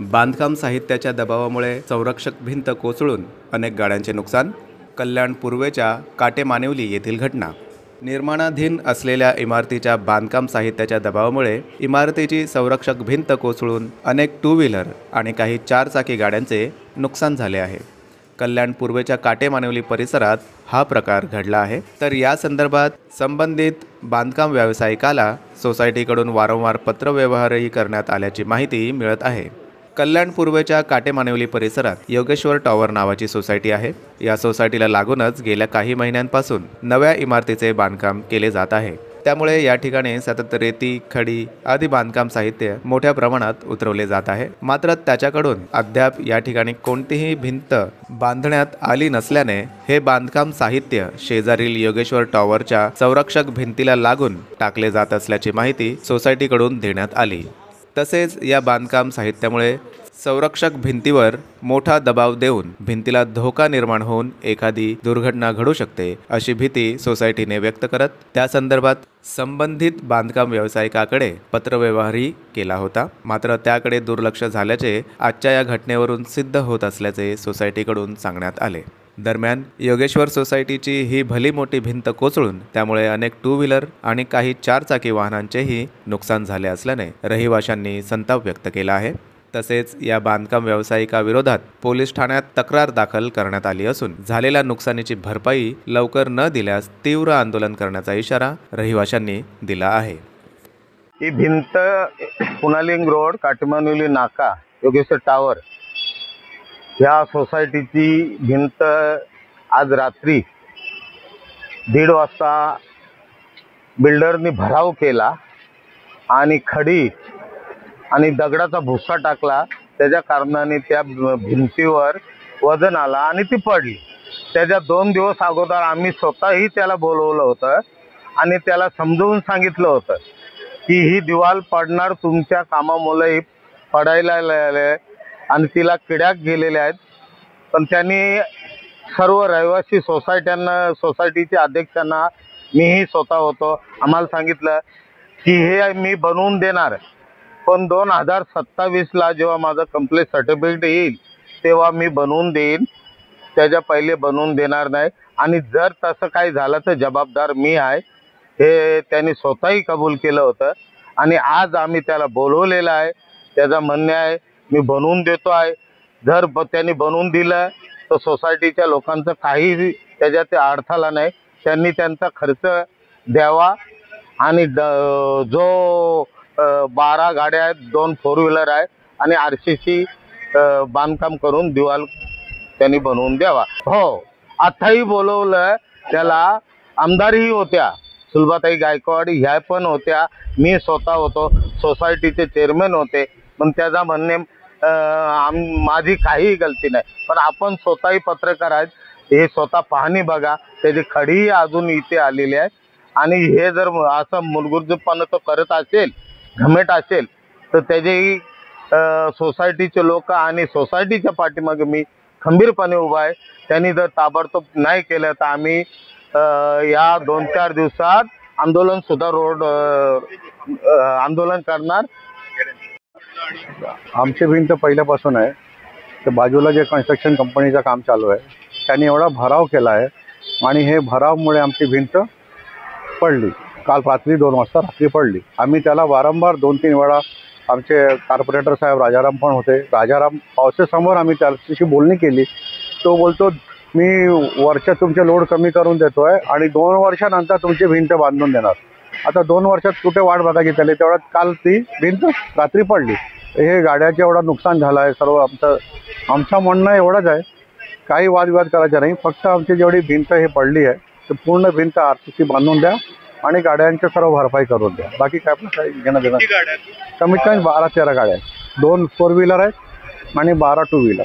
बांधकाम साहित्याच्या दबावामुळे संरक्षक भिंत कोसळून अनेक गाड्यांचे नुकसान। कल्याण पूर्वेच्या काटेमानिवली येथील घटना। निर्माणाधीन असलेल्या इमारतीच्या बांधकाम साहित्याच्या दबावामुळे इमारतीची संरक्षक भिंत कोसळून अनेक टू व्हीलर आणि काही 4 चाकी गाड्यांचे नुकसान झाले आहे। कल्याण पूर्वेच्या काटेमानिवली परिसरात हा प्रकार घडला आहे। तर या संदर्भात संबंधित बांधकाम व्यावसायिकाला सोसायटीकडून वारंवार पत्रव्यवहारही करण्यात आल्याची माहिती मिळत आहे। कल्याण पूर्वेच्या काटेमानिवली परिसरात योगेश्वर टॉवर नावाची सोसायटी आहे। या सोसायटीला लागूनच गेल्या काही महिन्यांपासून नव्या इमारतीचे बांधकाम केले जात आहे। त्यामुळे या ठिकाणी सतत रेती, खडी आदी बांधकाम साहित्य मोठ्या प्रमाणात उतरवले जात आहे। मात्र त्याच्याकडून अद्याप या ठिकाणी कोणतीही भिंत बांधण्यात आली नसल्याने हे बांधकाम साहित्य शेजारील योगेश्वर टॉवरच्या संरक्षक भिंतीला लागून टाकले जात असल्याची माहिती सोसायटीकडून देण्यात आली। तसेच या बांधकाम साहित्यामुळे संरक्षक भिंतीवर मोठा दबाव देऊन भिंतीला धोका निर्माण होऊन एखादी दुर्घटना घडू शकते अशी भीती सोसायटीने व्यक्त करत त्या संदर्भात संबंधित बांधकाम व्यावसायिकाकडे पत्रव्यवहारही केला होता। मात्र त्याकडे दुर्लक्ष झाल्याचे आजच्या या घटनेवरून सिद्ध होत असल्याचे सोसायटीकडून सांगण्यात आले। दरम्यान योगेश्वर सोसायटीची ही भली मोठी भिंत कोसळून त्यामुळे अनेक टू व्हीलर आणि काही 4 चाकी वाहनांचेही नुकसान झाले असल्याने रहिवाशांनी संताप व्यक्त केला आहे। तसेच या बांधकाम व्यावसायिकाविरोधात पोलीस ठाण्यात तक्रार दाखल करण्यात आली असून झालेल्या नुकसानीची भरपाई लवकर न दिल्यास तीव्र आंदोलन करण्याचा इशारा रहिवाशांनी दिला आहे। ही भिंत पुनालिंग रोड, काटेमानिवली नाका, योगेश्वर टॉवर या सोसायटीची भिंत आज रात्री 1:30 वाजता बिल्डरनी भराव केला आणि खडी आणि दगडाचा भुस्सा टाकला। त्याच्या कारणाने त्या भिंतीवर वजन आला आणि ती पडली। त्याच्या 2 दिवस अगोदर आम्ही स्वतःही त्याला बोलवलं होतं आणि त्याला समजावून सांगितलं होतं की ही दिवाल पडणार, तुमच्या कामामुळे पडायला लागले आणि तिला किड्या गेलेल्या आहेत। पण त्यांनी सर्व रहिवासी सोसायटीच्या अध्यक्षांना, मीही स्वतः होतो, आम्हाला सांगितलं की हे मी बनवून देणार, पण 2027ला जेव्हा माझं कंप्लीट सर्टिफिकेट येईल तेव्हा मी बनवून देईन, त्याच्या पहिले बनवून देणार नाही। आणि जर तसं काही झालं तर जबाबदार मी आहे, हे त्यांनी स्वतःही कबूल केलं होतं। आणि आज आम्ही त्याला बोलवलेलं आहे, त्याचं म्हणणं आहे मी बनवून देतो आहे। जर त्यांनी बनवून दिलं तर सोसायटीच्या लोकांचं काही त्याच्यात अडथळा नाही, त्यांनी त्यांचा खर्च द्यावा आणि जो 12 गाड्या आहेत, 2 4 व्हीलर आहेत आणि RCC बांधकाम करून दिवाल त्यांनी बनवून द्यावा। हो, आताही बोलवलं त्याला, आमदारही होत्या, सुलभाताई गायकवाड ह्या पण होत्या, मी स्वतः होतो, सोसायटीचे चेअरमन होते। पण त्याचा म्हणणे माझी काही गलती नाही, पण आपण स्वतःही पत्रकार आहेत, हे स्वतः पाहणी बघा, त्याची खडीही अजून इथे आलेली आहे। आणि हे जर असं मूलगुर्जपणा तो करत असेल, घमेट असेल, तर त्याचेही सोसायटीचे लोक आणि सोसायटीच्या पाठीमागे मी खंबीरपणे उभा आहे। त्यांनी जर ताबडतोब नाही केलं तर आम्ही या 2-4 दिवसात आंदोलन सुद्धा आंदोलन करणार। आमची भिंत पहिल्यापासून आहे, तर बाजूला जे कन्स्ट्रक्शन कंपनीचं काम चालू आहे त्यांनी एवढा भराव केला आहे आणि हे भरावमुळे आमची भिंत पडली। काल रात्री 2 वाजता रात्री पडली। आम्ही त्याला वारंवार 2-3 वेळा, आमचे कॉर्पोरेटर साहेब राजाराम पण होते, राजाराम पावसासमोर आम्ही त्याच्याशी बोलणी केली। तो बोलतो मी वर्षात तुमचे लोड कमी करून देतो आहे आणि 2 वर्षानंतर तुमची भिंत बांधून देणार। आता 2 वर्षात कुठे वाट बघायची त्याला, तेवढ्यात काल ती भिंत रात्री पडली। हे गाड्याचे एवढा नुकसान झालं आहे। सर्व आमचं म्हणणं एवढंच आहे, काही वादविवाद करायचा नाही, फक्त आमची जेवढी भिंत हे पडली आहे तर पूर्ण भिंत RCC बांधून द्या आणि गाड्यांच्या सर्व भरपाई करून द्या। बाकी काय आपलं काही घेणं देणं, कमीत कमी 12-13 गाड्या आहेत, 2 4 व्हीलर आहेत आणि 12 टू व्हीलर।